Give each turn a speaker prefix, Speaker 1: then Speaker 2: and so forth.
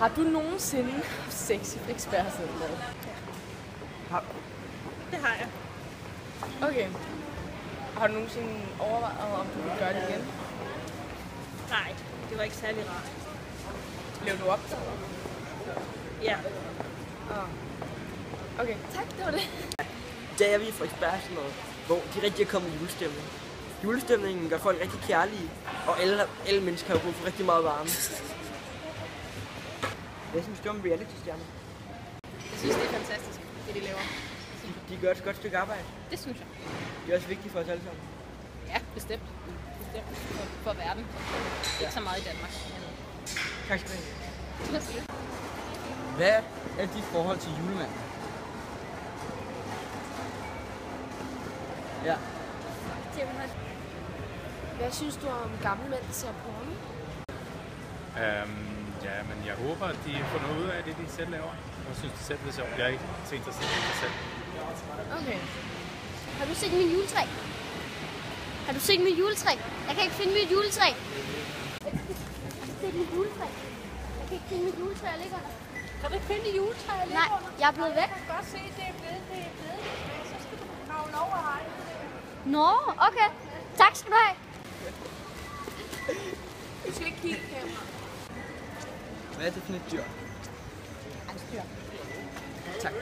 Speaker 1: Har du nogensinde haft sex i Frederiksberg?
Speaker 2: Har...
Speaker 3: Det har jeg.
Speaker 1: Okay. Har du nogensinde overvejet, om du vil gøre det igen?
Speaker 3: Nej, det var ikke særlig rart.
Speaker 1: Blev du optaget?
Speaker 3: Ja.
Speaker 1: Okay, tak, det var det.
Speaker 2: Det er vi i Frederiksberg, sådan noget, hvor de rigtig er kommet i julestemning. Julestemningen gør folk rigtig kærlige, og alle mennesker har brug for rigtig meget varme. Hvad synes du om reality-stjerner?
Speaker 4: Jeg synes, det er fantastisk, det de laver.
Speaker 2: De gør et godt stykke arbejde.
Speaker 4: Det synes jeg.
Speaker 2: Det er også vigtigt for os alle sammen.
Speaker 4: Ja, bestemt. Bestemt. For verden. Ikke så meget i Danmark.
Speaker 2: Tak skal du have.
Speaker 4: Det er så lidt.
Speaker 5: Hvad er dit forhold til julemanden? Ja.
Speaker 1: Hvad synes du om gamle mænd, der ser porno?
Speaker 6: Ja, men jeg håber, at de får noget ud af det, de selv laver. Jeg synes, det selv er sjovt. Jeg er ikke tænkt at se det selv.
Speaker 1: Okay.
Speaker 7: Har du set mit juletræ? Har du set mit juletræ? Jeg kan ikke finde mit juletræ. Har du set mit juletræ? Jeg kan ikke finde mit juletræ, jeg ligger under.
Speaker 3: Kan du ikke finde det juletræ, jeg ligger
Speaker 7: Nej,
Speaker 3: under?
Speaker 7: jeg er blevet væk.
Speaker 3: Jeg kan godt se, det er blevet. Så skal du kravle over og hejle det.
Speaker 7: Nå, okay. Tak skal du have.
Speaker 1: Du skal ikke kigge kamera.
Speaker 5: Hvad er det for et dyr?
Speaker 1: Angstdyr.
Speaker 5: Tak.